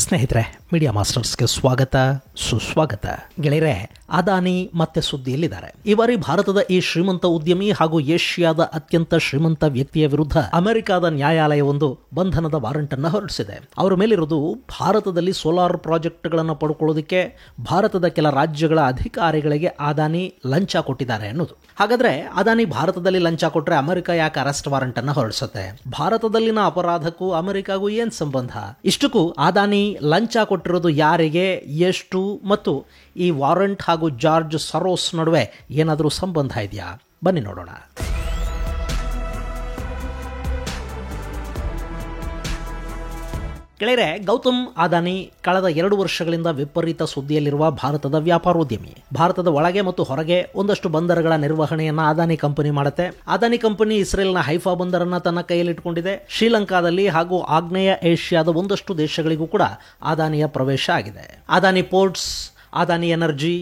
ಸ್ನೇಹಿತರೆ, ಮೀಡಿಯಾ ಮಾಸ್ಟರ್ಸ್ಗೆ ಸ್ವಾಗತ ಸುಸ್ವಾಗತ. ಗೆಳೆಯರೆ, ಅದಾನಿ ಮತ್ತೆ ಸುದ್ದಿಯಲ್ಲಿದ್ದಾರೆ. ಈ ಬಾರಿ ಭಾರತದ ಈ ಶ್ರೀಮಂತ ಉದ್ಯಮಿ ಹಾಗೂ ಏಷ್ಯಾದ ಅತ್ಯಂತ ಶ್ರೀಮಂತ ವ್ಯಕ್ತಿಯ ವಿರುದ್ಧ ಅಮೆರಿಕದ ನ್ಯಾಯಾಲಯವೊಂದು ಬಂಧನದ ವಾರಂಟ್ ಅನ್ನು ಹೊರಡಿಸಿದೆ. ಅವರ ಮೇಲಿರುವುದು ಭಾರತದಲ್ಲಿ ಸೋಲಾರ್ ಪ್ರಾಜೆಕ್ಟ್ಗಳನ್ನು ಪಡ್ಕೊಳ್ಳೋದಕ್ಕೆ ಭಾರತದ ಕೆಲ ರಾಜ್ಯಗಳ ಅಧಿಕಾರಿಗಳಿಗೆ ಅದಾನಿ ಲಂಚ ಕೊಟ್ಟಿದ್ದಾರೆ ಅನ್ನೋದು. ಹಾಗಾದ್ರೆ ಅದಾನಿ ಭಾರತದಲ್ಲಿ ಲಂಚ ಕೊಟ್ರೆ ಅಮೆರಿಕ ಯಾಕೆ ಅರೆಸ್ಟ್ ವಾರಂಟ್ ಅನ್ನು ಹೊರಡಿಸುತ್ತೆ? ಭಾರತದಲ್ಲಿನ ಅಪರಾಧಕ್ಕೂ ಅಮೆರಿಕಾಗೂ ಏನ್ ಸಂಬಂಧ? ಇಷ್ಟಕ್ಕೂ ಅದಾನಿ ಲಂಚ ಕೊಟ್ಟಿರೋದು ಯಾರಿಗೆ, ಎಷ್ಟು, ಮತ್ತು ಈ ವಾರಂಟ್ ಹಾಗೂ ಜಾರ್ಜ್ ಸರೋಸ್ ನಡುವೆ ಏನಾದರೂ ಸಂಬಂಧ ಇದೆಯಾ? ಬನ್ನಿ ನೋಡೋಣ. ಗೆಳೆಯರೆ, ಗೌತಮ್ ಅದಾನಿ ಕಳೆದ 2 ವರ್ಷಗಳಿಂದ ವಿಪರೀತ ಸುದ್ದಿಯಲ್ಲಿರುವ ಭಾರತದ ವ್ಯಾಪಾರೋದ್ಯಮಿ. ಭಾರತದ ಒಳಗೆ ಮತ್ತು ಹೊರಗೆ ಒಂದಷ್ಟು ಬಂದರುಗಳ ನಿರ್ವಹಣೆಯನ್ನ ಅದಾನಿ ಕಂಪನಿ ಮಾಡುತ್ತೆ. ಅದಾನಿ ಕಂಪನಿ ಇಸ್ರೇಲ್ನ ಹೈಫಾ ಬಂದರನ್ನ ತನ್ನ ಕೈಯಲ್ಲಿಟ್ಟುಕೊಂಡಿದೆ. ಶ್ರೀಲಂಕಾದಲ್ಲಿ ಹಾಗೂ ಆಗ್ನೇಯ ಏಷ್ಯಾದ ಒಂದಷ್ಟು ದೇಶಗಳಿಗೂ ಕೂಡ ಅದಾನಿಯ ಪ್ರವೇಶ ಆಗಿದೆ. Adani ports, Adani energy,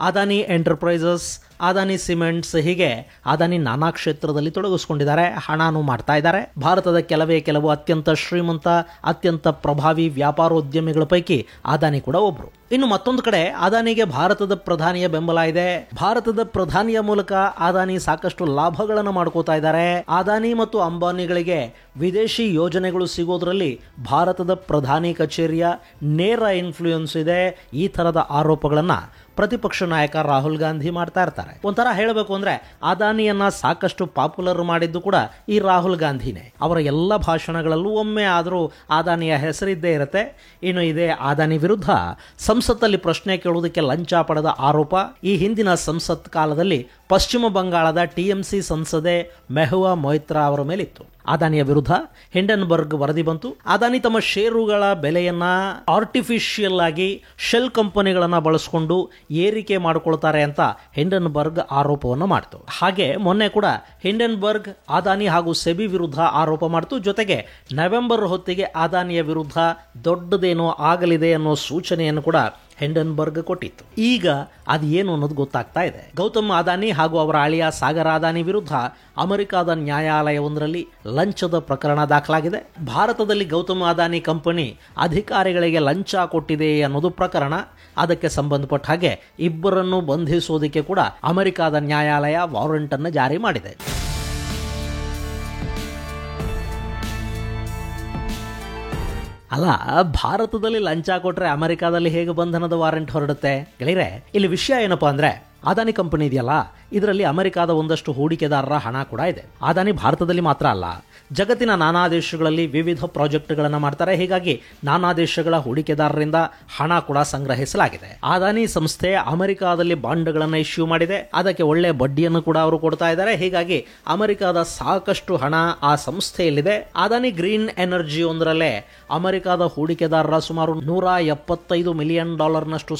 Adani enterprises, Adani cements, ಹೀಗೆ ಅದಾನಿ ನಾನಾ ಕ್ಷೇತ್ರದಲ್ಲಿ ತೊಡಗಿಸಿಕೊಂಡಿದ್ದಾರೆ, ಹಣನೂ ಮಾಡ್ತಾ ಇದ್ದಾರೆ. ಭಾರತದ ಕೆಲವು ಅತ್ಯಂತ ಶ್ರೀಮಂತ, ಅತ್ಯಂತ ಪ್ರಭಾವಿ ವ್ಯಾಪಾರೋದ್ಯಮಿಗಳ ಪೈಕಿ ಅದಾನಿ ಕೂಡ ಒಬ್ರು. ಇನ್ನು ಮತ್ತೊಂದು ಕಡೆ ಅದಾನಿಗೆ ಭಾರತದ ಪ್ರಧಾನಿಯ ಬೆಂಬಲ ಇದೆ. ಭಾರತದ ಪ್ರಧಾನಿಯ ಮೂಲಕ ಅದಾನಿ ಸಾಕಷ್ಟು ಲಾಭಗಳನ್ನು ಮಾಡ್ಕೋತಾ ಇದ್ದಾರೆ. ಅದಾನಿ ಮತ್ತು ಅಂಬಾನಿಗಳಿಗೆ ವಿದೇಶಿ ಯೋಜನೆಗಳು ಸಿಗೋದ್ರಲ್ಲಿ ಭಾರತದ ಪ್ರಧಾನಿ ಕಚೇರಿಯ ನೇರ ಇನ್ಫ್ಲೂಯೆನ್ಸ್ ಇದೆ. ಈ ತರದ ಆರೋಪಗಳನ್ನ ಪ್ರತಿಪಕ್ಷ ನಾಯಕ ರಾಹುಲ್ ಗಾಂಧಿ ಮಾಡ್ತಾ ಇರ್ತಾರೆ. ಒಂಥರ ಹೇಳಬೇಕು ಅಂದ್ರೆ ಅದಾನಿಯನ್ನ ಸಾಕಷ್ಟು ಪಾಪ್ಯುಲರ್ ಮಾಡಿದ್ದು ಕೂಡ ಈ ರಾಹುಲ್ ಗಾಂಧಿನೇ. ಅವರ ಎಲ್ಲ ಭಾಷಣಗಳಲ್ಲೂ ಒಮ್ಮೆ ಆದರೂ ಅದಾನಿಯ ಹೆಸರಿದ್ದೇ ಇರುತ್ತೆ. ಇನ್ನು ಇದೇ ಅದಾನಿ ವಿರುದ್ಧ ಸಂಸತ್ತಲ್ಲಿ ಪ್ರಶ್ನೆ ಕೇಳುವುದಕ್ಕೆ ಲಂಚ ಪಡೆದ ಆರೋಪ ಈ ಹಿಂದಿನ ಸಂಸತ್ ಕಾಲದಲ್ಲಿ ಪಶ್ಚಿಮ ಬಂಗಾಳದ ಟಿಎಂಸಿ ಸಂಸದೆ ಮೆಹುವಾ ಮೊಯ್ತ್ರಾ ಅವರ ಮೇಲಿತ್ತು. ಅದಾನಿಯ ವಿರುದ್ಧ ಹಿಂಡನ್ಬರ್ಗ್ ವರದಿ ಬಂತು. ಅದಾನಿ ತಮ್ಮ ಷೇರುಗಳ ಬೆಲೆಯನ್ನ ಆರ್ಟಿಫಿಷಿಯಲ್ ಆಗಿ ಶೆಲ್ ಕಂಪನಿಗಳನ್ನ ಬಳಸಿಕೊಂಡು ಏರಿಕೆ ಮಾಡಿಕೊಳ್ತಾರೆ ಅಂತ ಹಿಂಡನ್ಬರ್ಗ್ ಆರೋಪವನ್ನು ಮಾಡಿತು. ಹಾಗೆ ಮೊನ್ನೆ ಕೂಡ ಹಿಂಡನ್ಬರ್ಗ್ ಅದಾನಿ ಹಾಗೂ ಸೆಬಿ ವಿರುದ್ಧ ಆರೋಪ ಮಾಡಿತು. ಜೊತೆಗೆ ನವೆಂಬರ್ ಹೊತ್ತಿಗೆ ಅದಾನಿಯ ವಿರುದ್ಧ ದೊಡ್ಡದೇನೋ ಆಗಲಿದೆ ಅನ್ನೋ ಸೂಚನೆಯನ್ನು ಕೂಡ ಹಿಂಡನ್ಬರ್ಗ್ ಕೊಟ್ಟಿತ್ತು. ಈಗ ಅದು ಏನು ಅನ್ನೋದು ಗೊತ್ತಾಗ್ತಾ ಇದೆ. ಗೌತಮ್ ಅದಾನಿ ಹಾಗೂ ಅವರ ಅಳಿಯ ಸಾಗರ್ ಅದಾನಿ ವಿರುದ್ಧ ಅಮೆರಿಕದ ನ್ಯಾಯಾಲಯವೊಂದರಲ್ಲಿ ಲಂಚದ ಪ್ರಕರಣ ದಾಖಲಾಗಿದೆ. ಭಾರತದಲ್ಲಿ ಗೌತಮ್ ಅದಾನಿ ಕಂಪನಿ ಅಧಿಕಾರಿಗಳಿಗೆ ಲಂಚ ಕೊಟ್ಟಿದೆ ಅನ್ನೋದು ಪ್ರಕರಣ. ಅದಕ್ಕೆ ಸಂಬಂಧಪಟ್ಟ ಹಾಗೆ ಇಬ್ಬರನ್ನು ಬಂಧಿಸೋದಕ್ಕೆ ಕೂಡ ಅಮೆರಿಕದ ನ್ಯಾಯಾಲಯ ವಾರಂಟ್ ಅನ್ನು ಜಾರಿ ಮಾಡಿದೆ. ಅಲ್ಲ, ಭಾರತದಲ್ಲಿ ಲಂಚ ಕೊಟ್ರೆ ಅಮೆರಿಕಾದಲ್ಲಿ ಹೇಗೆ ಬಂಧನದ ವಾರಂಟ್ ಹೊರಡುತ್ತೆ? ಗೆಳೆಯರೆ, ಇಲ್ಲಿ ವಿಷಯ ಏನಪ್ಪಾ ಅಂದ್ರೆ ಅದಾನಿ ಕಂಪನಿ ಇದೆಯಲ್ಲ, ಇದರಲ್ಲಿ ಅಮೆರಿಕಾದ ಒಂದಷ್ಟು ಹೂಡಿಕೆದಾರರ ಹಣ ಕೂಡ ಇದೆ. ಅದಾನಿ ಭಾರತದಲ್ಲಿ ಮಾತ್ರ ಅಲ್ಲ, ಜಗತ್ತಿನ ನಾನಾ ದೇಶಗಳಲ್ಲಿ ವಿವಿಧ ಪ್ರಾಜೆಕ್ಟ್ಗಳನ್ನು ಮಾಡ್ತಾರೆ. ಹೀಗಾಗಿ ನಾನಾ ದೇಶಗಳ ಹೂಡಿಕೆದಾರರಿಂದ ಹಣ ಕೂಡ ಸಂಗ್ರಹಿಸಲಾಗಿದೆ. ಅದಾನಿ ಸಂಸ್ಥೆ ಅಮೆರಿಕಾದಲ್ಲಿ ಬಾಂಡ್ಗಳನ್ನು ಇಶ್ಯೂ ಮಾಡಿದೆ. ಅದಕ್ಕೆ ಒಳ್ಳೆ ಬಡ್ಡಿಯನ್ನು ಕೂಡ ಅವರು ಕೊಡ್ತಾ ಇದ್ದಾರೆ. ಹೀಗಾಗಿ ಅಮೆರಿಕಾದ ಸಾಕಷ್ಟು ಹಣ ಆ ಸಂಸ್ಥೆಯಲ್ಲಿದೆ. ಅದಾನಿ ಗ್ರೀನ್ ಎನರ್ಜಿ ಒಂದರಲ್ಲೇ ಅಮೆರಿಕಾದ ಹೂಡಿಕೆದಾರರ ಸುಮಾರು $175 ಮಿಲಿಯನ್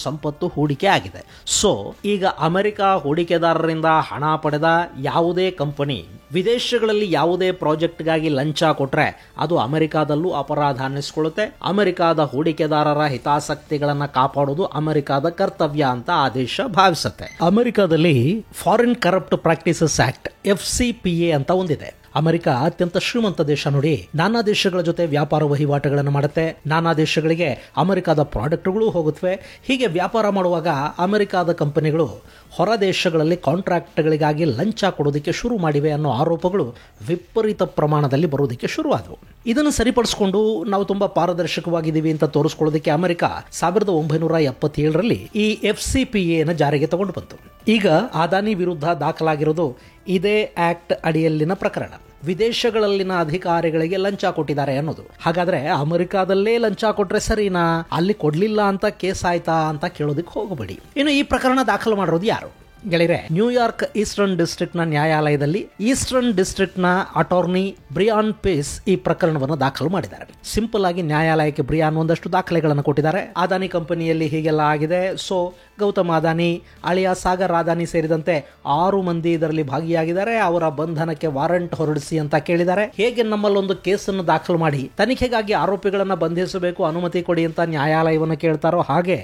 ಸಂಪತ್ತು ಹೂಡಿಕೆ ಆಗಿದೆ. ಸೊ ಈಗ ಅಮೆರಿಕ ಹೂಡಿಕೆದಾರರಿಂದ ಹಣ ಪಡೆದ ಯಾವುದೇ ಕಂಪನಿ ವಿದೇಶಗಳಲ್ಲಿ ಯಾವುದೇ ಪ್ರಾಜೆಕ್ಟ್ಗಾಗಿ ಲಂಚ ಕೊಟ್ರೆ ಅದು ಅಮೆರಿಕಾದಲ್ಲೂ ಅಪರಾಧ ಅನ್ನಿಸ್ಕೊಳ್ಳುತ್ತೆ. ಅಮೆರಿಕಾದ ಹೂಡಿಕೆದಾರರ ಹಿತಾಸಕ್ತಿಗಳನ್ನ ಕಾಪಾಡುವುದು ಅಮೆರಿಕಾದ ಕರ್ತವ್ಯ ಅಂತ ಆ ದೇಶ ಭಾವಿಸುತ್ತೆ. ಅಮೆರಿಕಾದಲ್ಲಿ foreign corrupt practices act FCPA ಅಂತ ಒಂದಿದೆ. ಅಮೆರಿಕ ಅತ್ಯಂತ ಶ್ರೀಮಂತ ದೇಶ ನೋಡಿ. ನಾನಾ ದೇಶಗಳ ಜೊತೆ ವ್ಯಾಪಾರ ವಹಿವಾಟುಗಳನ್ನು ಮಾಡುತ್ತೆ. ನಾನಾ ದೇಶಗಳಿಗೆ ಅಮೆರಿಕಾದ ಪ್ರಾಡಕ್ಟ್ಗಳು ಹೋಗುತ್ತವೆ. ಹೀಗೆ ವ್ಯಾಪಾರ ಮಾಡುವಾಗ ಅಮೆರಿಕಾದ ಕಂಪನಿಗಳು ಹೊರ ದೇಶಗಳಲ್ಲಿ ಕಾಂಟ್ರಾಕ್ಟ್ಗಳಿಗಾಗಿ ಲಂಚ ಕೊಡೋದಕ್ಕೆ ಶುರು ಮಾಡಿವೆ ಅನ್ನೋ ಆರೋಪಗಳು ವಿಪರೀತ ಪ್ರಮಾಣದಲ್ಲಿ ಬರೋದಕ್ಕೆ ಶುರುವಾದವು. ಇದನ್ನು ಸರಿಪಡಿಸಿಕೊಂಡು ನಾವು ತುಂಬಾ ಪಾರದರ್ಶಕವಾಗಿದ್ದೀವಿ ಅಂತ ತೋರಿಸ್ಕೊಳ್ಳೋದಕ್ಕೆ ಅಮೆರಿಕ 1977ರಲ್ಲಿ ಈ FCPA ಜಾರಿಗೆ ತಗೊಂಡು ಬಂತು. ಈಗ ಅದಾನಿ ವಿರುದ್ಧ ದಾಖಲಾಗಿರೋದು ಇದೇ ಆಕ್ಟ್ ಅಡಿಯಲ್ಲಿನ ಪ್ರಕರಣ. ವಿದೇಶಗಳಲ್ಲಿನ ಅಧಿಕಾರಿಗಳಿಗೆ ಲಂಚ ಕೊಟ್ಟಿದ್ದಾರೆ ಅನ್ನೋದು. ಹಾಗಾದ್ರೆ ಅಮೆರಿಕಾದಲ್ಲೇ ಲಂಚ ಕೊಟ್ರೆ ಸರಿನಾ? ಅಲ್ಲಿ ಕೊಡ್ಲಿಲ್ಲ ಅಂತ ಕೇಸ್ ಆಯ್ತಾ ಅಂತ ಕೇಳೋದಕ್ಕೆ ಹೋಗಬೇಡಿ. ಇನ್ನು ಈ ಪ್ರಕರಣ ದಾಖಲು ಮಾಡಿರೋದು ಯಾರು? ಗೆಳೆಯರೆ, ನ್ಯೂಯಾರ್ಕ್ ಈಸ್ಟರ್ನ್ ಡಿಸ್ಟ್ರಿಕ್ಟ್ ನ ನ್ಯಾಯಾಲಯದಲ್ಲಿ ಈಸ್ಟರ್ನ್ ಡಿಸ್ಟ್ರಿಕ್ಟ್ ನ ಅಟಾರ್ನಿ ಬ್ರಿಯಾನ್ ಪೇಸ್ ಈ ಪ್ರಕರಣವನ್ನು ದಾಖಲು ಮಾಡಿದ್ದಾರೆ. ಸಿಂಪಲ್ ಆಗಿ ನ್ಯಾಯಾಲಯಕ್ಕೆ ಬ್ರಿಯಾನ್ ಒಂದಷ್ಟು ದಾಖಲೆಗಳನ್ನು ಕೊಟ್ಟಿದ್ದಾರೆ. ಅದಾನಿ ಕಂಪನಿಯಲ್ಲಿ ಹೀಗೆಲ್ಲ ಆಗಿದೆ. ಸೊ ಗೌತಮ್ ಅದಾನಿ, ಅಳಿಯ ಸಾಗರ್ ಅದಾನಿ ಸೇರಿದಂತೆ 6 ಮಂದಿ ಇದರಲ್ಲಿ ಭಾಗಿಯಾಗಿದ್ದಾರೆ. ಅವರ ಬಂಧನಕ್ಕೆ ವಾರಂಟ್ ಹೊರಡಿಸಿ ಅಂತ ಕೇಳಿದ್ದಾರೆ. ಹೇಗೆ ನಮ್ಮಲ್ಲೊಂದು ಕೇಸನ್ನು ದಾಖಲು ಮಾಡಿ ತನಿಖೆಗಾಗಿ ಆರೋಪಿಗಳನ್ನ ಬಂಧಿಸಬೇಕು, ಅನುಮತಿ ಕೊಡಿ ಅಂತ ನ್ಯಾಯಾಲಯವನ್ನು ಕೇಳ್ತಾರೋ ಹಾಗೆ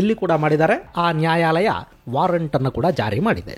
ಇಲ್ಲಿ ಕೂಡ ಮಾಡಿದ್ದಾರೆ. ಆ ನ್ಯಾಯಾಲಯ ವಾರಂಟ್ ಅನ್ನು ಕೂಡ ಜಾರಿ ಮಾಡಿದೆ.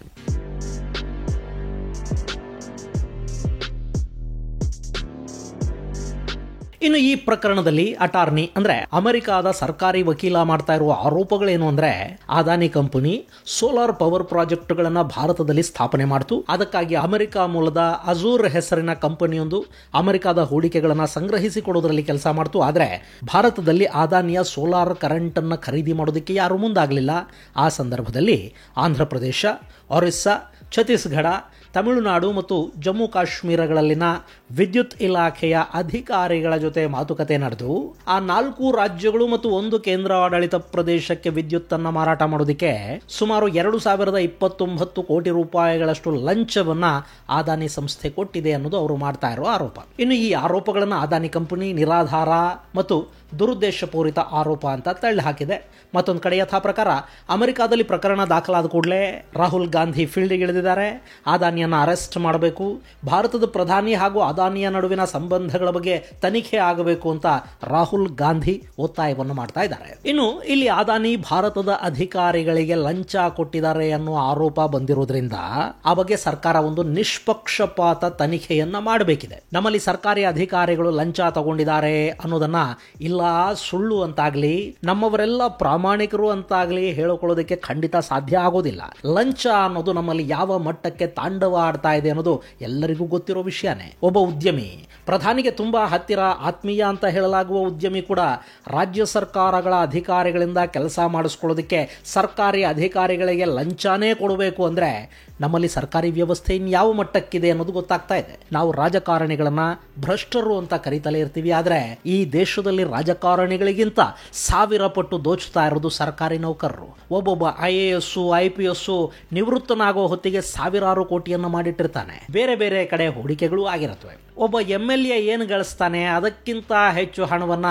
ಇನ್ನು ಈ ಪ್ರಕರಣದಲ್ಲಿ ಅಟಾರ್ನಿ ಅಂದ್ರೆ ಅಮೆರಿಕಾದ ಸರ್ಕಾರಿ ವಕೀಲ ಮಾಡ್ತಾ ಇರುವ ಆರೋಪಗಳೇನು ಅಂದ್ರೆ ಅದಾನಿ ಕಂಪನಿ ಸೋಲಾರ್ ಪವರ್ ಪ್ರಾಜೆಕ್ಟ್ಗಳನ್ನ ಭಾರತದಲ್ಲಿ ಸ್ಥಾಪನೆ ಮಾಡಿತು. ಅದಕ್ಕಾಗಿ ಅಮೆರಿಕ ಮೂಲದ ಅಜೂರ್ ಹೆಸರಿನ ಕಂಪನಿಯೊಂದು ಅಮೆರಿಕದ ಹೂಡಿಕೆಗಳನ್ನ ಸಂಗ್ರಹಿಸಿಕೊಡೋದ್ರಲ್ಲಿ ಕೆಲಸ ಮಾಡಿತು. ಆದ್ರೆ ಭಾರತದಲ್ಲಿ ಅದಾನಿಯ ಸೋಲಾರ್ ಕರೆಂಟ್ ಅನ್ನ ಖರೀದಿ ಮಾಡೋದಕ್ಕೆ ಯಾರು ಮುಂದಾಗಲಿಲ್ಲ. ಆ ಸಂದರ್ಭದಲ್ಲಿ ಆಂಧ್ರ ಪ್ರದೇಶ, ಒರಿಸ್ಸಾ, ಛತ್ತೀಸ್ಗಢ, ತಮಿಳುನಾಡು ಮತ್ತು ಜಮ್ಮು ಕಾಶ್ಮೀರಗಳಲ್ಲಿನ ವಿದ್ಯುತ್ ಇಲಾಖೆಯ ಅಧಿಕಾರಿಗಳ ಜೊತೆ ಮಾತುಕತೆ ನಡೆದು ಆ 4 ರಾಜ್ಯಗಳು ಮತ್ತು 1 ಕೇಂದ್ರಾಡಳಿತ ಪ್ರದೇಶಕ್ಕೆ ವಿದ್ಯುತ್ ಅನ್ನ ಮಾರಾಟ ಮಾಡೋದಕ್ಕೆ ಸುಮಾರು 2029 ಕೋಟಿ ರೂಪಾಯಿಗಳಷ್ಟು ಲಂಚವನ್ನ ಅದಾನಿ ಸಂಸ್ಥೆ ಕೊಟ್ಟಿದೆ ಅನ್ನೋದು ಅವರು ಮಾಡ್ತಾ ಇರೋ ಆರೋಪ. ಇನ್ನು ಈ ಆರೋಪಗಳನ್ನು ಅದಾನಿ ಕಂಪನಿ ನಿರಾಧಾರ ಮತ್ತು ದುರುದ್ದೇಶಪೂರಿತ ಆರೋಪ ಅಂತ ತಳ್ಳಿ ಹಾಕಿದೆ. ಮತ್ತೊಂದು ಕಡೆ ಯಥಾ ಪ್ರಕಾರ ಅಮೆರಿಕಾದಲ್ಲಿ ಪ್ರಕರಣ ದಾಖಲಾದ ಕೂಡಲೇ ರಾಹುಲ್ ಗಾಂಧಿ ಫೀಲ್ಡ್ಗೆ ಇಳಿದಿದ್ದಾರೆ. ಅದಾನಿಯನ್ನ ಅರೆಸ್ಟ್ ಮಾಡಬೇಕು, ಭಾರತದ ಪ್ರಧಾನಿ ಹಾಗೂ ಅದಾನಿಯ ನಡುವಿನ ಸಂಬಂಧಗಳ ಬಗ್ಗೆ ತನಿಖೆ ಆಗಬೇಕು ಅಂತ ರಾಹುಲ್ ಗಾಂಧಿ ಒತ್ತಾಯವನ್ನು ಮಾಡ್ತಾ ಇದ್ದಾರೆ. ಇನ್ನು ಇಲ್ಲಿ ಅದಾನಿ ಭಾರತದ ಅಧಿಕಾರಿಗಳಿಗೆ ಲಂಚ ಕೊಟ್ಟಿದ್ದಾರೆ ಅನ್ನೋ ಆರೋಪ ಬಂದಿರೋದ್ರಿಂದ ಆ ಬಗ್ಗೆ ಸರ್ಕಾರ ಒಂದು ನಿಷ್ಪಕ್ಷಪಾತ ತನಿಖೆಯನ್ನ ಮಾಡಬೇಕಿದೆ. ನಮ್ಮಲ್ಲಿ ಸರ್ಕಾರಿ ಅಧಿಕಾರಿಗಳು ಲಂಚ ತಗೊಂಡಿದ್ದಾರೆ ಅನ್ನೋದನ್ನ ಇಲ್ಲ ಸುಳ್ಳು ಅಂತಾಗ್ಲಿ ನಮ್ಮವರೆಲ್ಲ ಪ್ರಾಮಾಣಿಕರು ಅಂತಾಗ್ಲಿ ಹೇಳಿಕೊಳ್ಳೋದಕ್ಕೆ ಖಂಡಿತ ಸಾಧ್ಯ ಆಗೋದಿಲ್ಲ. ಲಂಚ ಅನ್ನೋದು ನಮ್ಮಲ್ಲಿ ಯಾವ ಮಟ್ಟಕ್ಕೆ ತಾಂಡವ ಆಡ್ತಾ ಇದೆ ಅನ್ನೋದು ಎಲ್ಲರಿಗೂ ಗೊತ್ತಿರೋ ವಿಷಯನೇ. ಒಬ್ಬ ಉದ್ಯಮಿ, ಪ್ರಧಾನಿಗೆ ತುಂಬಾ ಹತ್ತಿರ ಆತ್ಮೀಯ ಅಂತ ಹೇಳಲಾಗುವ ಉದ್ಯಮಿ ಕೂಡ ರಾಜ್ಯ ಸರ್ಕಾರಗಳ ಅಧಿಕಾರಿಗಳಿಂದ ಕೆಲಸ ಮಾಡಿಸ್ಕೊಳ್ಳೋದಕ್ಕೆ ಸರ್ಕಾರಿ ಅಧಿಕಾರಿಗಳಿಗೆ ಲಂಚನೇ ಕೊಡಬೇಕು ಅಂದ್ರೆ ನಮ್ಮಲ್ಲಿ ಸರ್ಕಾರಿ ವ್ಯವಸ್ಥೆ ಇನ್ಯಾವ ಮಟ್ಟಕ್ಕಿದೆ ಅನ್ನೋದು ಗೊತ್ತಾಗ್ತಾ ಇದೆ. ನಾವು ರಾಜಕಾರಣಿಗಳನ್ನ ಭ್ರಷ್ಟರು ಅಂತ ಕರೀತಲೇ ಇರ್ತೀವಿ, ಆದ್ರೆ ಈ ದೇಶದಲ್ಲಿ ರಾಜಕಾರಣಿಗಳಿಗಿಂತ 1000 ಪಟ್ಟು ದೋಚುತ್ತಾ ಇರೋದು ಸರ್ಕಾರಿ ನೌಕರರು. ಒಬ್ಬೊಬ್ಬ IAS, IPS ನಿವೃತ್ತನಾಗೋ ಹೊತ್ತಿಗೆ ಸಾವಿರಾರು ಕೋಟಿಯನ್ನು ಮಾಡಿಟ್ಟಿರ್ತಾನೆ. ಬೇರೆ ಬೇರೆ ಕಡೆ ಹೂಡಿಕೆಗಳು ಆಗಿರುತ್ತವೆ. ಒಬ್ಬ MLA ಏನು ಗಳಿಸ್ತಾನೆ ಅದಕ್ಕಿಂತ ಹೆಚ್ಚು ಹಣವನ್ನ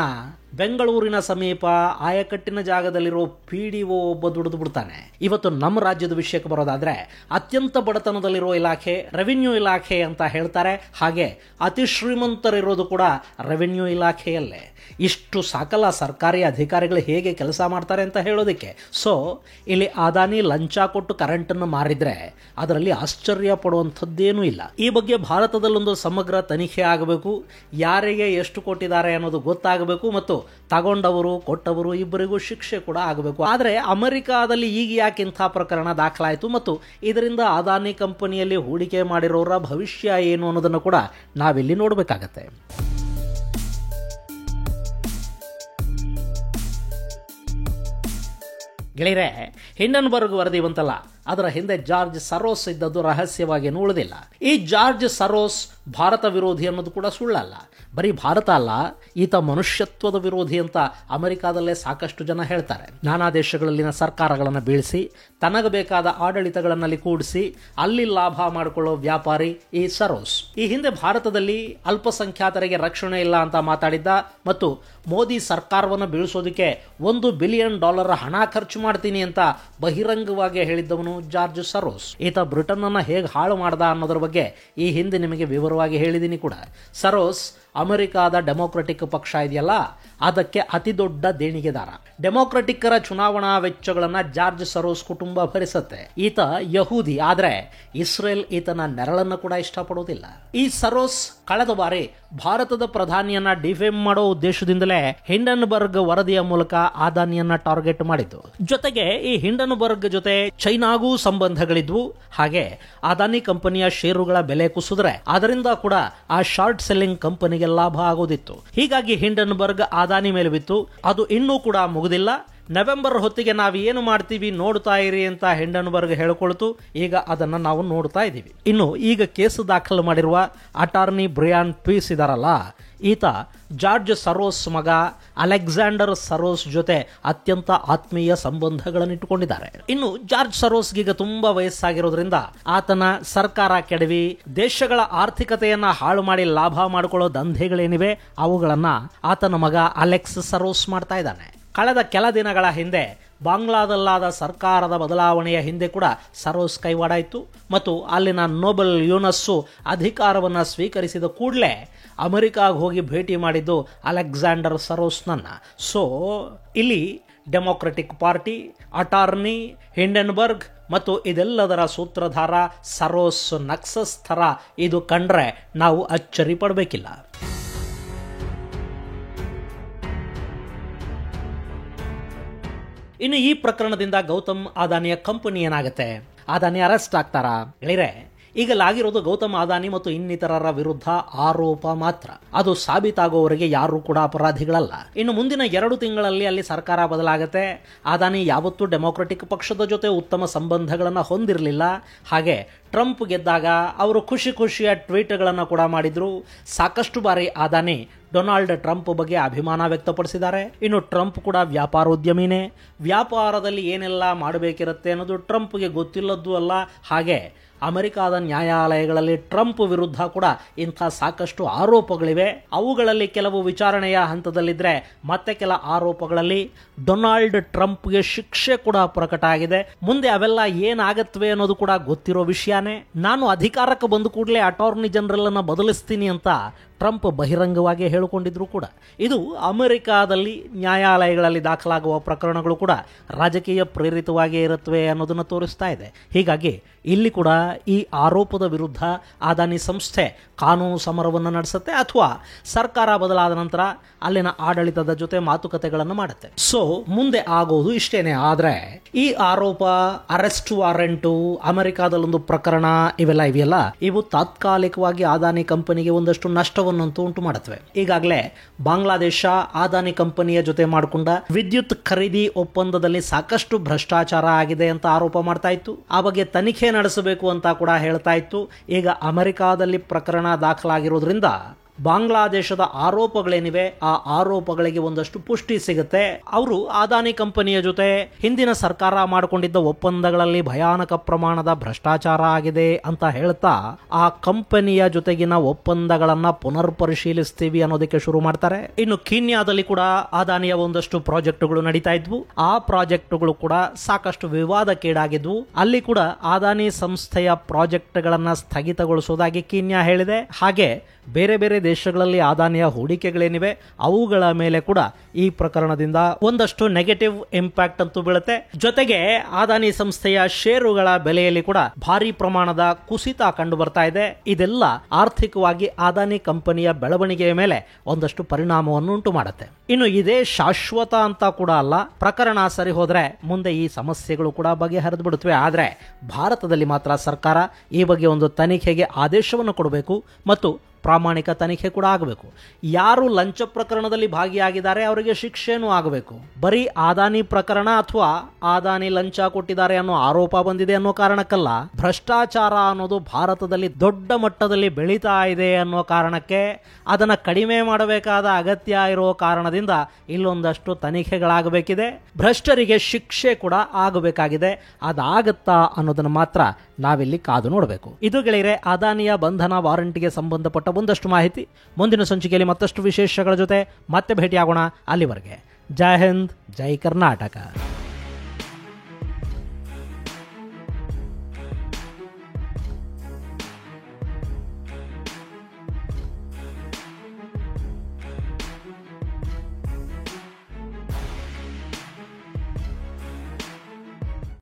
ಬೆಂಗಳೂರಿನ ಸಮೀಪ ಆಯಕಟ್ಟಿನ ಜಾಗದಲ್ಲಿರೋ PDO ಒಬ್ಬ ದುಡಿದು ಬಿಡ್ತಾನೆ. ಇವತ್ತು ನಮ್ಮ ರಾಜ್ಯದ ವಿಷಯಕ್ಕೆ ಬರೋದಾದ್ರೆ ಅತ್ಯಂತ ಬಡತನದಲ್ಲಿರೋ ಇಲಾಖೆ ರೆವಿನ್ಯೂ ಇಲಾಖೆ ಅಂತ ಹೇಳ್ತಾರೆ. ಹಾಗೆ ಅತಿ ಶ್ರೀಮಂತರಿರೋದು ಕೂಡ ರೆವಿನ್ಯೂ ಇಲಾಖೆಯಲ್ಲೇ. ಇಷ್ಟು ಸಾಕಲ್ಲ ಸರ್ಕಾರಿ ಅಧಿಕಾರಿಗಳು ಹೇಗೆ ಕೆಲಸ ಮಾಡ್ತಾರೆ ಅಂತ ಹೇಳೋದಕ್ಕೆ. ಸೊ ಇಲ್ಲಿ ಅದಾನಿ ಲಂಚ ಕೊಟ್ಟು ಕರೆಂಟ್ ಅನ್ನು ಮಾರಿದ್ರೆ ಅದರಲ್ಲಿ ಆಶ್ಚರ್ಯ ಪಡುವಂಥದ್ದೇನೂ ಇಲ್ಲ. ಈ ಬಗ್ಗೆ ಭಾರತದಲ್ಲೊಂದು ಸಮಗ್ರ ತನಿಖೆ ಆಗಬೇಕು. ಯಾರಿಗೆ ಎಷ್ಟು ಕೊಟ್ಟಿದ್ದಾರೆ ಅನ್ನೋದು ಗೊತ್ತಾಗಬೇಕು ಮತ್ತು ತಗೊಂಡವರು ಕೊಟ್ಟವರು ಇಬ್ಬರಿಗೂ ಶಿಕ್ಷೆ ಕೂಡ ಆಗಬೇಕು. ಆದರೆ ಅಮೆರಿಕಾದಲ್ಲಿ ಈಗ ಯಾಕೆ ಇಂಥ ಪ್ರಕರಣ ದಾಖಲಾಯಿತು ಮತ್ತು ಇದರಿಂದ ಅದಾನಿ ಕಂಪನಿಯಲ್ಲಿ ಹೂಡಿಕೆ ಮಾಡಿರೋರ ಭವಿಷ್ಯ ಏನು ಅನ್ನೋದನ್ನು ಕೂಡ ನಾವಿಲ್ಲಿ ನೋಡಬೇಕಾಗತ್ತೆ. ಗೆಳೆಯರೆ, ಹಿಂಡನ್ಬರ್ಗ್ ವರದಿ ಬಂತಲ್ಲ, ಅದರ ಹಿಂದೆ ಜಾರ್ಜ್ ಸರೋಸ್ ಇದ್ದದ್ದು ರಹಸ್ಯವಾಗಿ ಉಳಿದಿಲ್ಲ. ಈ ಜಾರ್ಜ್ ಸರೋಸ್ ಭಾರತ ವಿರೋಧಿ ಅನ್ನೋದು ಕೂಡ ಸುಳ್ಳಲ್ಲ. ಬರೀ ಭಾರತ ಅಲ್ಲ, ಈತ ಮನುಷ್ಯತ್ವದ ವಿರೋಧಿ ಅಂತ ಅಮೆರಿಕಾದಲ್ಲೇ ಸಾಕಷ್ಟು ಜನ ಹೇಳ್ತಾರೆ. ನಾನಾ ದೇಶಗಳಲ್ಲಿನ ಸರ್ಕಾರಗಳನ್ನು ಬೀಳಿಸಿ ತನಗೆ ಬೇಕಾದ ಆಡಳಿತಗಳನ್ನಲ್ಲಿ ಕೂಡಿಸಿ ಅಲ್ಲಿ ಲಾಭ ಮಾಡಿಕೊಳ್ಳೋ ವ್ಯಾಪಾರಿ ಈ ಸರೋಸ್. ಈ ಹಿಂದೆ ಭಾರತದಲ್ಲಿ ಅಲ್ಪಸಂಖ್ಯಾತರಿಗೆ ರಕ್ಷಣೆ ಇಲ್ಲ ಅಂತ ಮಾತಾಡಿದ್ದ ಮತ್ತು ಮೋದಿ ಸರ್ಕಾರವನ್ನು ಬೀಳಿಸೋದಕ್ಕೆ $1 ಬಿಲಿಯನ್ ಹಣ ಖರ್ಚು ಮಾಡ್ತೀನಿ ಅಂತ ಬಹಿರಂಗವಾಗಿ ಹೇಳಿದ್ದವನು ಜಾರ್ಜ್ ಸರೋಸ್. ಈತ ಬ್ರಿಟನ್ ಅನ್ನ ಹೇಗೆ ಹಾಳು ಮಾಡ್ದ ಅನ್ನೋದ್ರ ಬಗ್ಗೆ ಈ ಹಿಂದೆ ನಿಮಗೆ ವಿವರವಾಗಿ ಹೇಳಿದ್ದೀನಿ ಕೂಡ. ಸರೋಸ್ ಅಮೆರಿಕಾದ ಡೆಮೊಕ್ರೆಟಿಕ್ ಪಕ್ಷ ಇದೆಯಲ್ಲ, ಅದಕ್ಕೆ ಅತಿ ದೊಡ್ಡ ದೇಣಿಗೆದಾರ. ಡೆಮೊಕ್ರೆಟಿಕ್ಕರ ಚುನಾವಣಾ ವೆಚ್ಚಗಳನ್ನ ಜಾರ್ಜ್ ಸರೋಸ್ ಕುಟುಂಬ ಭರಿಸುತ್ತೆ. ಈತ ಯಹೂದಿ, ಆದ್ರೆ ಇಸ್ರೇಲ್ ಈತನ ನೆರಳನ್ನು ಕೂಡ ಇಷ್ಟಪಡೋದಿಲ್ಲ. ಈ ಸರೋಸ್ ಕಳೆದ ಬಾರಿ ಭಾರತದ ಪ್ರಧಾನಿಯನ್ನ ಡಿಫೇಮ್ ಮಾಡೋ ಉದ್ದೇಶದಿಂದಲೇ ಹಿಂಡನ್ಬರ್ಗ್ ವರದಿಯ ಮೂಲಕ ಅದಾನಿಯನ್ನ ಟಾರ್ಗೆಟ್ ಮಾಡಿದ್ದು. ಜೊತೆಗೆ ಈ ಹಿಂಡನ್ಬರ್ಗ್ ಜೊತೆ ಚೈನಾಗೂ ಸಂಬಂಧಗಳಿದ್ವು. ಹಾಗೆ ಅದಾನಿ ಕಂಪನಿಯ ಷೇರುಗಳ ಬೆಲೆ ಕುಸಿದ್ರೆ ಅದರಿಂದ ಕೂಡ ಆ ಶಾರ್ಟ್ ಸೆಲ್ಲಿಂಗ್ ಕಂಪನಿಗೆ ಲಾಭ ಆಗೋದಿತ್ತು. ಹೀಗಾಗಿ ಹಿಂಡನ್ಬರ್ಗ್ ಅದಾನಿ ಮೇಲೆ ಬಿತ್ತು. ಅದು ಇನ್ನೂ ಕೂಡ ಮುಗಿದಿಲ್ಲ. ನವೆಂಬರ್ ಹೊತ್ತಿಗೆ ನಾವು ಏನು ಮಾಡ್ತೀವಿ ನೋಡ್ತಾ ಇರಿ ಅಂತ ಹಿಂಡನ್ಬರ್ಗ್ ಹೇಳಿಕೊಳ್ತು. ಈಗ ಅದನ್ನ ನಾವು ನೋಡ್ತಾ ಇದ್ದೀವಿ. ಇನ್ನು ಈಗ ಕೇಸು ದಾಖಲು ಮಾಡಿರುವ ಅಟಾರ್ನಿ ಬ್ರಿಯಾನ್ ಪೀಸ್ ಇದಾರಲ್ಲ, ಈತ ಜಾರ್ಜ್ ಸರೋಸ್ ಮಗ ಅಲೆಕ್ಸಾಂಡರ್ ಸರೋಸ್ ಜೊತೆ ಅತ್ಯಂತ ಆತ್ಮೀಯ ಸಂಬಂಧಗಳನ್ನು ಇಟ್ಟುಕೊಂಡಿದ್ದಾರೆ. ಇನ್ನು ಜಾರ್ಜ್ ಸರೋಸ್ಗೀಗ ತುಂಬಾ ವಯಸ್ಸಾಗಿರೋದ್ರಿಂದ ಆತನ ಸರ್ಕಾರ ಕೆಡವಿ ದೇಶಗಳ ಆರ್ಥಿಕತೆಯನ್ನ ಹಾಳು ಮಾಡಿ ಲಾಭ ಮಾಡಿಕೊಳ್ಳೋ ದಂಧೆಗಳೇನಿವೆ ಅವುಗಳನ್ನ ಆತನ ಮಗ ಅಲೆಕ್ಸ್ ಸರೋಸ್ ಮಾಡ್ತಾ ಇದ್ದಾನೆ. ಕಳೆದ ಕೆಲ ದಿನಗಳ ಹಿಂದೆ ಬಾಂಗ್ಲಾದಲ್ಲಾದ ಸರ್ಕಾರದ ಬದಲಾವಣೆಯ ಹಿಂದೆ ಕೂಡ ಸರೋಸ್ ಕೈವಾಡ ಇತ್ತು ಮತ್ತು ಅಲ್ಲಿನ ನೋಬೆಲ್ ಯೂನಸ್ಸು ಅಧಿಕಾರವನ್ನು ಸ್ವೀಕರಿಸಿದ ಕೂಡಲೇ ಅಮೆರಿಕಾಗೆ ಹೋಗಿ ಭೇಟಿ ಮಾಡಿದ್ದು ಅಲೆಕ್ಸಾಂಡರ್ ಸರೋಸ್ನನ್ನ. ಸೊ ಇಲ್ಲಿ ಡೆಮೊಕ್ರೆಟಿಕ್ ಪಾರ್ಟಿ, ಅಟಾರ್ನಿ, ಹಿಂಡನ್ಬರ್ಗ್ ಮತ್ತು ಇದೆಲ್ಲದರ ಸೂತ್ರಧಾರ ಸರೋಸ್ ನಕ್ಸಸ್ ಥರ ಇದು ಕಂಡ್ರೆ ನಾವು ಅಚ್ಚರಿ ಪಡಬೇಕಿಲ್ಲ. ಇನ್ನು ಈ ಪ್ರಕರಣದಿಂದ ಗೌತಮ್ ಅದಾನಿಯ ಕಂಪನಿ ಏನಾಗುತ್ತೆ? ಅದಾನಿ ಅರೆಸ್ಟ್ ಆಗ್ತಾರಾ? ಗೆಳೆಯರೆ, ಈಗಲಾಗಿರೋದು ಗೌತಮ್ ಅದಾನಿ ಮತ್ತು ಇನ್ನಿತರರ ವಿರುದ್ಧ ಆರೋಪ ಮಾತ್ರ. ಅದು ಸಾಬೀತಾಗುವವರೆಗೆ ಯಾರು ಕೂಡ ಅಪರಾಧಿಗಳಲ್ಲ. ಇನ್ನು ಮುಂದಿನ 2 ತಿಂಗಳಲ್ಲಿ ಅಲ್ಲಿ ಸರ್ಕಾರ ಬದಲಾಗುತ್ತೆ. ಅದಾನಿ ಯಾವತ್ತೂ ಡೆಮೊಕ್ರೆಟಿಕ್ ಪಕ್ಷದ ಜೊತೆ ಉತ್ತಮ ಸಂಬಂಧಗಳನ್ನು ಹೊಂದಿರಲಿಲ್ಲ. ಹಾಗೆ ಟ್ರಂಪ್ ಗೆದ್ದಾಗ ಅವರು ಖುಷಿಯ ಟ್ವೀಟ್ಗಳನ್ನು ಕೂಡ ಮಾಡಿದ್ರು. ಸಾಕಷ್ಟು ಬಾರಿ ಅದಾನಿ ಡೊನಾಲ್ಡ್ ಟ್ರಂಪ್ ಬಗ್ಗೆ ಅಭಿಮಾನ ವ್ಯಕ್ತಪಡಿಸಿದ್ದಾರೆ. ಇನ್ನು ಟ್ರಂಪ್ ಕೂಡ ವ್ಯಾಪಾರೋದ್ಯಮಿನೇ. ವ್ಯಾಪಾರದಲ್ಲಿ ಏನೆಲ್ಲ ಮಾಡಬೇಕಿರುತ್ತೆ ಅನ್ನೋದು ಟ್ರಂಪ್ಗೆ ಗೊತ್ತಿಲ್ಲದ್ದು ಅಲ್ಲ. ಹಾಗೆ ಅಮೆರಿಕಾದ ನ್ಯಾಯಾಲಯಗಳಲ್ಲಿ ಟ್ರಂಪ್ ವಿರುದ್ಧ ಕೂಡ ಇಂಥ ಸಾಕಷ್ಟು ಆರೋಪಗಳಿವೆ. ಅವುಗಳಲ್ಲಿ ಕೆಲವು ವಿಚಾರಣೆಯ ಹಂತದಲ್ಲಿದ್ದರೆ ಮತ್ತೆ ಕೆಲ ಆರೋಪಗಳಲ್ಲಿ ಡೊನಾಲ್ಡ್ ಟ್ರಂಪ್ಗೆ ಶಿಕ್ಷೆ ಕೂಡ ಪ್ರಕಟ ಆಗಿದೆ. ಮುಂದೆ ಅವೆಲ್ಲ ಏನಾಗತ್ವೆ ಅನ್ನೋದು ಕೂಡ ಗೊತ್ತಿರೋ ವಿಷಯನೇ. ನಾನು ಅಧಿಕಾರಕ್ಕೆ ಬಂದ ಕೂಡಲೇ ಅಟಾರ್ನಿ ಜನರಲ್ ಅನ್ನು ಬದಲಿಸ್ತೀನಿ ಅಂತ ಟ್ರಂಪ್ ಬಹಿರಂಗವಾಗಿ ಹೇಳಿಕೊಂಡಿದ್ರು ಕೂಡ. ಇದು ಅಮೆರಿಕಾದಲ್ಲಿ ನ್ಯಾಯಾಲಯಗಳಲ್ಲಿ ದಾಖಲಾಗುವ ಪ್ರಕರಣಗಳು ಕೂಡ ರಾಜಕೀಯ ಪ್ರೇರಿತವಾಗಿ ಇರುತ್ತವೆ ಅನ್ನೋದನ್ನು ತೋರಿಸ್ತಾ ಇದೆ. ಹೀಗಾಗಿ ಇಲ್ಲಿ ಕೂಡ ಈ ಆರೋಪದ ವಿರುದ್ಧ ಅದಾನಿ ಸಂಸ್ಥೆ ಕಾನೂನು ಸಮರವನ್ನು ನಡೆಸುತ್ತೆ ಅಥವಾ ಸರ್ಕಾರ ಬದಲಾದ ನಂತರ ಅಲ್ಲಿನ ಆಡಳಿತದ ಜೊತೆ ಮಾತುಕತೆಗಳನ್ನು ಮಾಡುತ್ತೆ. ಸೊ ಮುಂದೆ ಆಗೋದು ಇಷ್ಟೇನೆ. ಆದರೆ ಈ ಆರೋಪ, ಅರೆಸ್ಟ್ ವಾರೆಂಟು, ಅಮೆರಿಕಾದಲ್ಲೊಂದು ಪ್ರಕರಣ, ಇವೆಲ್ಲ ಇವು ತಾತ್ಕಾಲಿಕವಾಗಿ ಅದಾನಿ ಕಂಪನಿಗೆ ಒಂದಷ್ಟು ನಷ್ಟವನ್ನಂತೂ ಉಂಟು ಮಾಡುತ್ತವೆ. ಈಗಾಗಲೇ ಬಾಂಗ್ಲಾದೇಶ ಅದಾನಿ ಕಂಪನಿಯ ಜೊತೆ ಮಾಡಿಕೊಂಡ ವಿದ್ಯುತ್ ಖರೀದಿ ಒಪ್ಪಂದದಲ್ಲಿ ಸಾಕಷ್ಟು ಭ್ರಷ್ಟಾಚಾರ ಆಗಿದೆ ಅಂತ ಆರೋಪ ಮಾಡ್ತಾ ಇತ್ತು. ಆ ಬಗ್ಗೆ ತನಿಖೆ ನಡೆಸಬೇಕು ಅಂತ ಕೂಡ ಹೇಳ್ತಾ ಇತ್ತು. ಈಗ ಅಮೆರಿಕಾದಲ್ಲಿ ಪ್ರಕರಣ ದಾಖಲಾಗಿರೋದ್ರಿಂದ ಬಾಂಗ್ಲಾದೇಶದ ಆರೋಪಗಳೇನಿವೆ ಆ ಆರೋಪಗಳಿಗೆ ಒಂದಷ್ಟು ಪುಷ್ಟಿ ಸಿಗುತ್ತೆ. ಅವರು ಅದಾನಿ ಕಂಪನಿಯ ಜೊತೆ ಹಿಂದಿನ ಸರ್ಕಾರ ಮಾಡಿಕೊಂಡಿದ್ದ ಒಪ್ಪಂದಗಳಲ್ಲಿ ಭಯಾನಕ ಪ್ರಮಾಣದ ಭ್ರಷ್ಟಾಚಾರ ಆಗಿದೆ ಅಂತ ಹೇಳ್ತಾ ಆ ಕಂಪನಿಯ ಜೊತೆಗಿನ ಒಪ್ಪಂದಗಳನ್ನ ಪುನರ್ ಪರಿಶೀಲಿಸ್ತೀವಿ ಅನ್ನೋದಕ್ಕೆ ಶುರು ಮಾಡ್ತಾರೆ. ಇನ್ನು ಕೀನ್ಯಾದಲ್ಲಿ ಕೂಡ ಅದಾನಿಯ ಒಂದಷ್ಟು ಪ್ರಾಜೆಕ್ಟ್ಗಳು ನಡೀತಾ ಇದ್ವು. ಆ ಪ್ರಾಜೆಕ್ಟ್ಗಳು ಕೂಡ ಸಾಕಷ್ಟು ವಿವಾದಕ್ಕೀಡಾಗಿದ್ವು. ಅಲ್ಲಿ ಕೂಡ ಅದಾನಿ ಸಂಸ್ಥೆಯ ಪ್ರಾಜೆಕ್ಟ್ಗಳನ್ನ ಸ್ಥಗಿತಗೊಳಿಸೋದಾಗಿ ಕೀನ್ಯಾ ಹೇಳಿದೆ. ಹಾಗೆ ಬೇರೆ ಬೇರೆ ದೇಶಗಳಲ್ಲಿ ಅದಾನಿಯ ಹೂಡಿಕೆಗಳೇನಿವೆ ಅವುಗಳ ಮೇಲೆ ಕೂಡ ಈ ಪ್ರಕರಣದಿಂದ ಒಂದಷ್ಟು ನೆಗೆಟಿವ್ ಇಂಪ್ಯಾಕ್ಟ್ ಅಂತೂ ಬೀಳುತ್ತೆ. ಜೊತೆಗೆ ಅದಾನಿ ಸಂಸ್ಥೆಯ ಷೇರುಗಳ ಬೆಲೆಯಲ್ಲಿ ಕೂಡ ಭಾರಿ ಪ್ರಮಾಣದ ಕುಸಿತ ಕಂಡು ಬರ್ತಾ ಇದೆ. ಇದೆಲ್ಲ ಆರ್ಥಿಕವಾಗಿ ಅದಾನಿ ಕಂಪನಿಯ ಬೆಳವಣಿಗೆಯ ಮೇಲೆ ಒಂದಷ್ಟು ಪರಿಣಾಮವನ್ನು ಉಂಟು ಮಾಡುತ್ತೆ. ಇನ್ನು ಇದೇ ಶಾಶ್ವತ ಅಂತ ಕೂಡ ಅಲ್ಲ. ಪ್ರಕರಣ ಸರಿ ಹೋದ್ರೆ ಮುಂದೆ ಈ ಸಮಸ್ಯೆಗಳು ಕೂಡ ಬಗೆಹರಿದು ಬಿಡುತ್ತವೆ. ಆದರೆ ಭಾರತದಲ್ಲಿ ಮಾತ್ರ ಸರ್ಕಾರ ಈ ಬಗ್ಗೆ ಒಂದು ತನಿಖೆಗೆ ಆದೇಶವನ್ನು ಕೊಡಬೇಕು ಮತ್ತು ಪ್ರಾಮಾಣಿಕ ತನಿಖೆ ಕೂಡ ಆಗಬೇಕು. ಯಾರು ಲಂಚ ಪ್ರಕರಣದಲ್ಲಿ ಭಾಗಿಯಾಗಿದ್ದಾರೆ ಅವರಿಗೆ ಶಿಕ್ಷೆನೂ ಆಗಬೇಕು. ಬರೀ ಅದಾನಿ ಪ್ರಕರಣ ಅಥವಾ ಅದಾನಿ ಲಂಚ ಕೊಟ್ಟಿದ್ದಾರೆ ಅನ್ನೋ ಆರೋಪ ಬಂದಿದೆ ಅನ್ನೋ ಕಾರಣಕ್ಕಲ್ಲ, ಭ್ರಷ್ಟಾಚಾರ ಅನ್ನೋದು ಭಾರತದಲ್ಲಿ ದೊಡ್ಡ ಮಟ್ಟದಲ್ಲಿ ಬೆಳೀತಾ ಇದೆ ಅನ್ನೋ ಕಾರಣಕ್ಕೆ, ಅದನ್ನು ಕಡಿಮೆ ಮಾಡಬೇಕಾದ ಅಗತ್ಯ ಇರೋ ಕಾರಣದಿಂದ ಇಲ್ಲೊಂದಷ್ಟು ತನಿಖೆಗಳಾಗಬೇಕಿದೆ. ಭ್ರಷ್ಟರಿಗೆ ಶಿಕ್ಷೆ ಕೂಡ ಆಗಬೇಕಾಗಿದೆ. ಅದಾಗತ್ತಾ ಅನ್ನೋದನ್ನು ಮಾತ್ರ ನಾವಿಲ್ಲಿ ಕಾದು ನೋಡಬೇಕು. ಇದು ಗೆಳೆಯರೆ ಅದಾನಿಯ ಬಂಧನ ವಾರಂಟ್ಗೆ ಸಂಬಂಧಪಟ್ಟ ಒಂದಷ್ಟು ಮಾಹಿತಿ. ಮುಂದಿನ ಸಂಚಿಕೆಯಲ್ಲಿ ಮತ್ತಷ್ಟು ವಿಶೇಷಗಳ ಜೊತೆ ಮತ್ತೆ ಭೇಟಿಯಾಗೋಣ. ಅಲ್ಲಿವರೆಗೆ ಜೈ ಹಿಂದ್, ಜೈ ಕರ್ನಾಟಕ.